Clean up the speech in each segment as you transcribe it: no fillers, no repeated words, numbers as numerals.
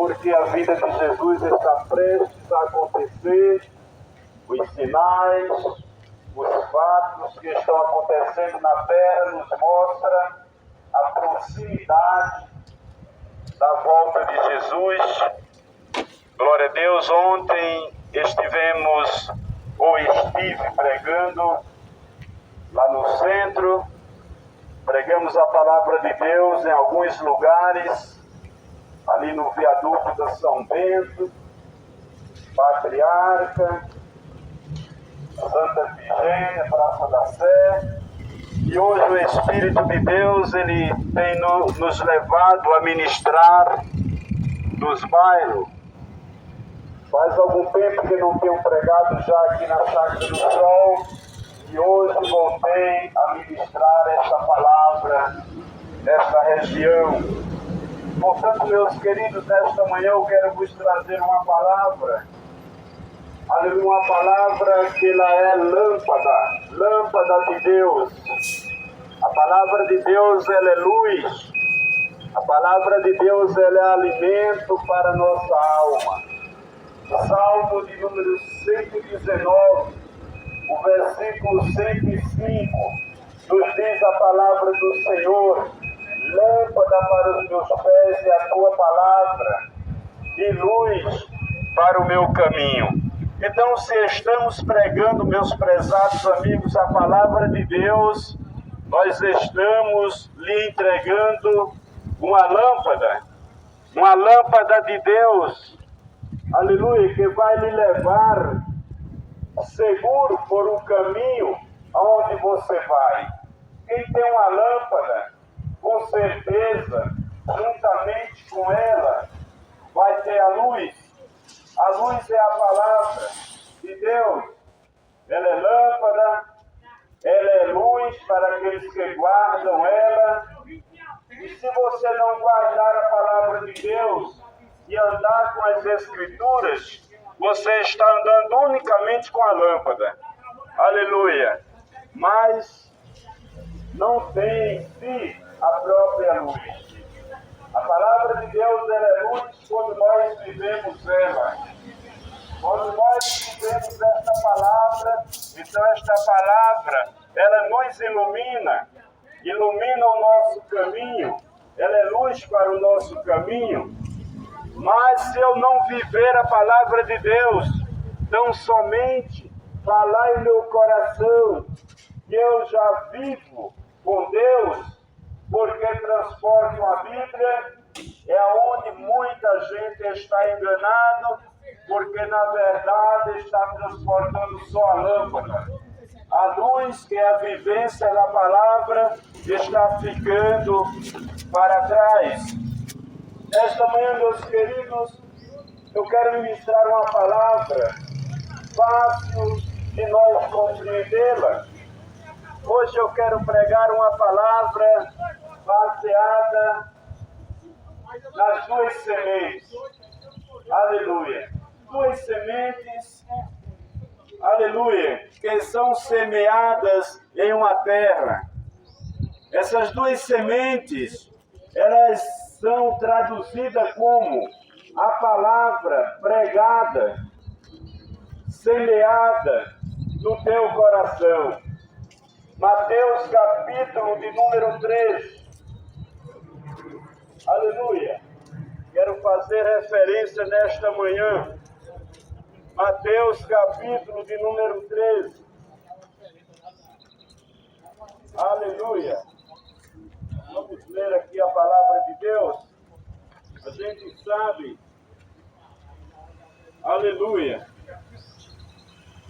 porque a vida de Jesus está prestes a acontecer, os sinais, os fatos que estão acontecendo na terra nos mostram a proximidade da volta de Jesus. Glória a Deus, ontem estive pregando lá no centro, pregamos a palavra de Deus em alguns lugares, ali no viaduto da São Bento, Patriarca, Santa Efigênia, Praça da Sé, e hoje o Espírito de Deus ele tem nos levado a ministrar nos bairros. Faz algum tempo que não tenho pregado já aqui na Chácara do Sol, e hoje voltei a ministrar esta palavra nesta região. Portanto, meus queridos, nesta manhã eu quero vos trazer uma palavra. Aleluia, uma palavra que ela é lâmpada de Deus. A palavra de Deus, ela é luz. A palavra de Deus, ela é alimento para a nossa alma. Salmo de número 119, o versículo 105, nos diz a palavra do Senhor: lâmpada para os meus pés é a tua palavra, e luz para o meu caminho. Então, se estamos pregando, meus prezados amigos, a palavra de Deus, nós estamos lhe entregando uma lâmpada de Deus, aleluia, que vai lhe levar seguro por um caminho aonde você vai. Quem tem uma lâmpada, com certeza, juntamente com ela, vai ter a luz. A luz é a palavra de Deus. Ela é lâmpada, ela é luz para aqueles que guardam ela. E se você não guardar a palavra de Deus e andar com as Escrituras, você está andando unicamente com a lâmpada. Aleluia! Mas não tem em si a própria luz. A palavra de Deus ela é luz quando nós vivemos ela. Quando nós vivemos esta palavra, então esta palavra, ela nos ilumina o nosso caminho, ela é luz para o nosso caminho. Mas se eu não viver a palavra de Deus, tão somente falar em meu coração que eu já vivo com Deus, porque transportam a Bíblia, é onde muita gente está enganado, porque na verdade está transportando só a lâmpada. A luz, que é a vivência da palavra, está ficando para trás. Esta manhã, meus queridos, eu quero ministrar uma palavra fácil de nós compreendê-la. Hoje eu quero pregar uma palavra baseada nas duas sementes. Aleluia. Duas sementes, aleluia, que são semeadas em uma terra. Essas duas sementes, elas são traduzidas como a palavra pregada, semeada no teu coração. Mateus capítulo de número 3. Aleluia. Quero fazer referência nesta manhã. Mateus capítulo de número 13. Aleluia. Vamos ler aqui a palavra de Deus. A gente sabe, aleluia,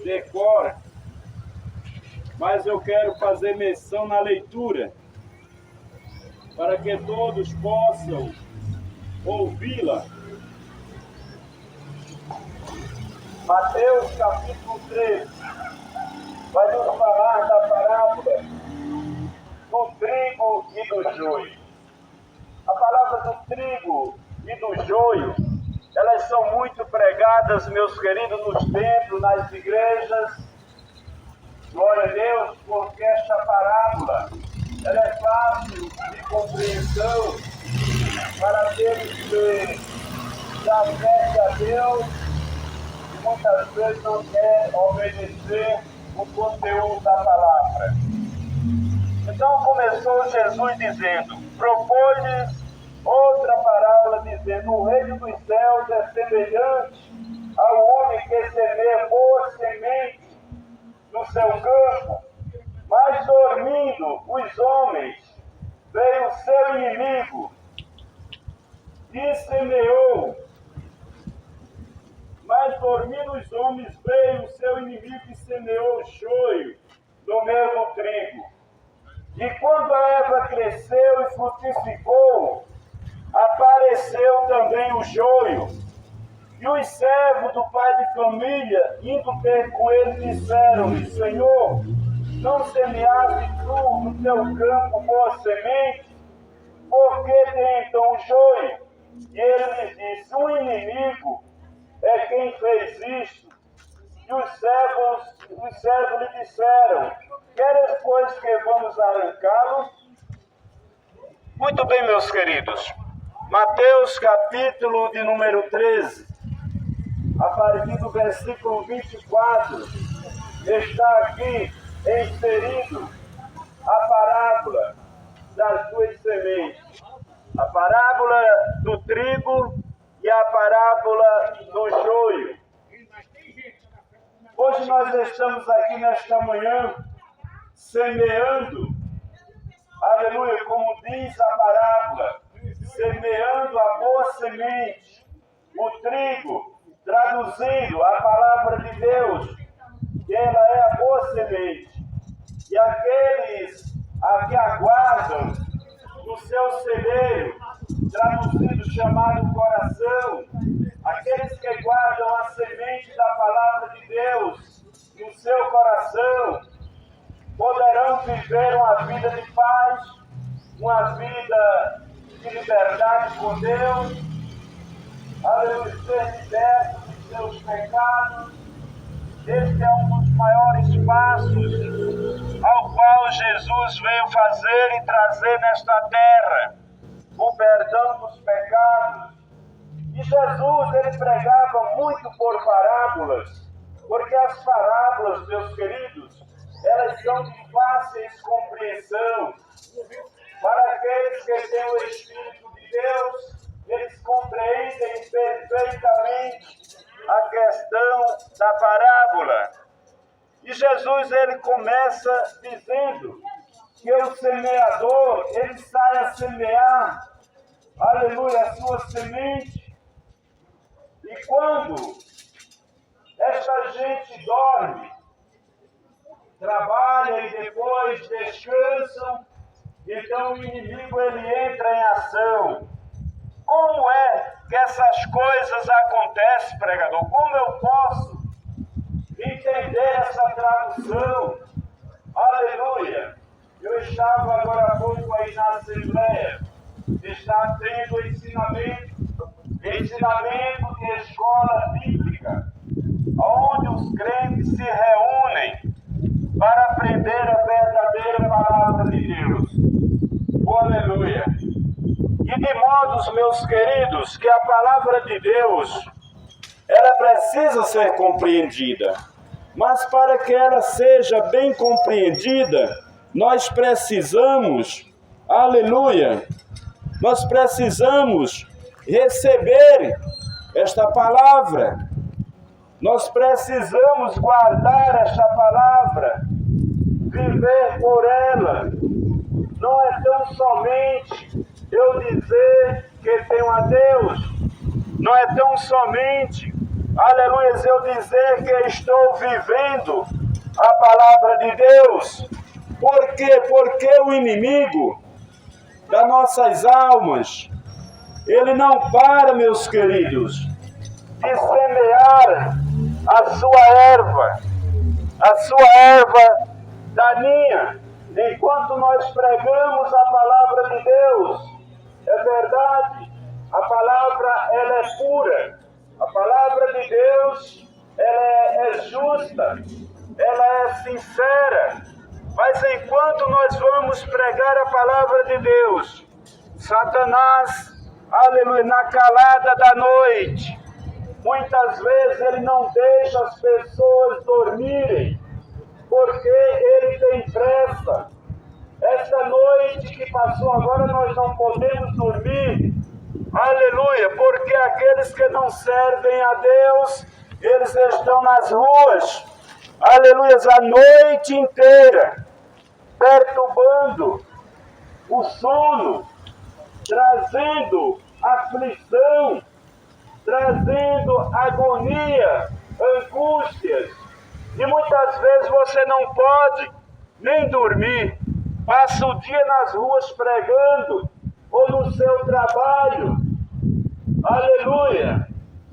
decora, mas eu quero fazer menção na leitura, para que todos possam ouvi-la. Mateus capítulo 13 vai nos falar da parábola do trigo e do joio. A palavra do trigo e do joio, elas são muito pregadas, meus queridos, nos templos, nas igrejas. Glória a Deus, porque esta parábola, ela é fácil de compreensão para aqueles que já serve a Deus e muitas vezes não quer obedecer o conteúdo da palavra. Então começou Jesus dizendo: propôs outra parábola dizendo: o reino dos céus é semelhante ao homem que semeia boa semente no seu campo, mas dormindo os homens, veio o seu inimigo e semeou. Mas dormindo os homens, veio o seu inimigo e semeou o joio no meio do trigo. E quando a erva cresceu e frutificou, apareceu também o joio. E os servos do pai de família, indo ter com ele, disseram-lhe: Senhor, não semeaste tu no teu campo boa semente? Por que tem então o joio? E ele lhes disse: o inimigo é quem fez isto. E os servos lhe disseram: queres, pois, que vamos arrancá-lo? Muito bem, meus queridos. Mateus, capítulo de número 13, a partir do versículo 24, está aqui inserido a parábola das duas sementes. A parábola do trigo e a parábola do joio. Hoje nós estamos aqui nesta manhã semeando, aleluia, como diz a parábola, semeando a boa semente, o trigo, traduzindo a palavra de Deus, que ela é a boa semente. E aqueles a que aguardam no seu celeiro, traduzido, chamado coração, aqueles que guardam a semente da palavra de Deus no seu coração, poderão viver uma vida de paz, uma vida de liberdade com Deus, aleluia, ser libertos de seus pecados. Este é um dos maiores passos ao qual Jesus veio fazer e trazer nesta terra, o perdão dos pecados. E Jesus, ele pregava muito por parábolas, porque as parábolas, meus queridos, elas são de fáceis compreensão. Para aqueles que têm o Espírito de Deus, eles compreendem perfeitamente a questão da parábola. E Jesus, ele começa dizendo que o semeador, ele sai a semear, aleluia, a sua semente. E quando esta gente dorme, trabalha e depois descansam, então o inimigo, ele entra em ação. Como é que essas coisas acontecem, pregador? Como eu posso entender essa tradução? Aleluia! Eu estava agora há pouco aí na Assembleia, está tendo ensinamento de escola bíblica, onde os crentes se reúnem para aprender a verdadeira palavra de Deus. Oh, aleluia! E de modos, meus queridos, que a palavra de Deus, ela precisa ser compreendida. Mas para que ela seja bem compreendida, nós precisamos, aleluia, nós precisamos receber esta palavra. Nós precisamos guardar esta palavra, viver por ela. Não é tão somente eu dizer que tenho a Deus, não é tão somente, aleluia, eu dizer que estou vivendo a palavra de Deus. Por quê? Porque o inimigo das nossas almas, ele não para, meus queridos, de semear a sua erva daninha, enquanto nós pregamos a palavra de Deus. É verdade, a palavra, ela é pura, a palavra de Deus, ela é justa, ela é sincera, mas enquanto nós vamos pregar a palavra de Deus, Satanás, aleluia, na calada da noite. Muitas vezes ele não deixa as pessoas dormirem, porque ele tem pressa. Esta noite que passou agora nós não podemos dormir, aleluia, porque aqueles que não servem a Deus, eles estão nas ruas, aleluia, a noite inteira, perturbando o sono, trazendo aflição, trazendo agonia, angústias. E muitas vezes você não pode nem dormir. Passa o dia nas ruas pregando, ou no seu trabalho. Aleluia.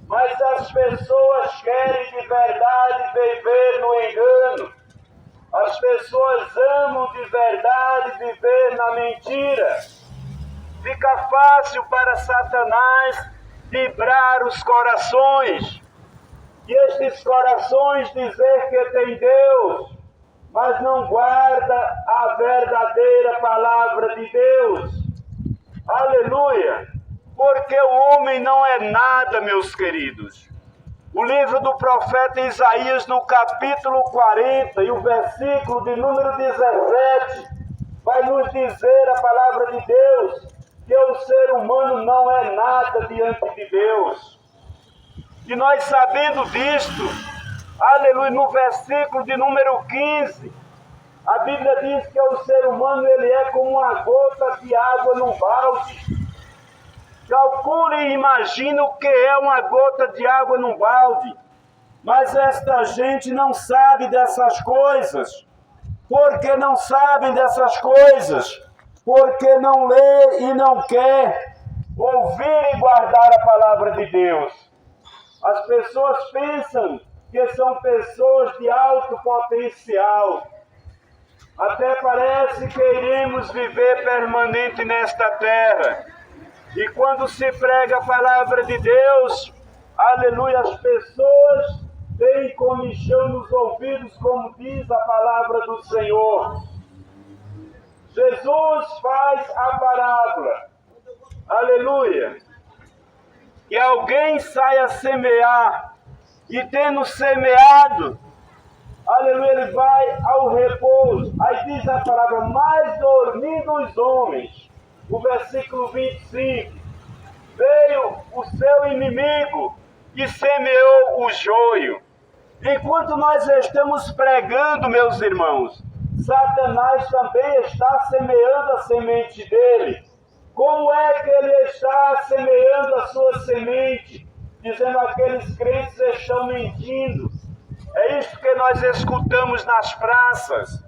Mas as pessoas querem de verdade viver no engano. As pessoas amam de verdade viver na mentira. Fica fácil para Satanás vibrar os corações. E estes corações dizer que tem Deus, mas não guarda a verdadeira palavra de Deus. Aleluia! Porque o homem não é nada, meus queridos. O livro do profeta Isaías, no capítulo 40, e o versículo de número 17, vai nos dizer a palavra de Deus, que o ser humano não é nada diante de Deus. E nós sabendo disto, aleluia, no versículo de número 15, a Bíblia diz que o ser humano ele é como uma gota de água num balde. Calcule e imagine o que é uma gota de água num balde. Mas esta gente não sabe dessas coisas. Por que não sabem dessas coisas? Porque não lê e não quer ouvir e guardar a palavra de Deus. As pessoas pensam que são pessoas de alto potencial. Até parece que iremos viver permanente nesta terra. E quando se prega a palavra de Deus, aleluia, as pessoas têm comichão nos ouvidos, como diz a palavra do Senhor. Jesus faz a parábola, aleluia, que alguém sai a semear, e tendo semeado, aleluia, ele vai ao repouso. Aí diz a palavra, mas dormindo os homens, o versículo 25, veio o seu inimigo e semeou o joio. Enquanto nós estamos pregando, meus irmãos, Satanás também está semeando a semente dele. Como é que ele está semeando a sua semente? Dizendo que aqueles crentes estão mentindo. É isso que nós escutamos nas praças.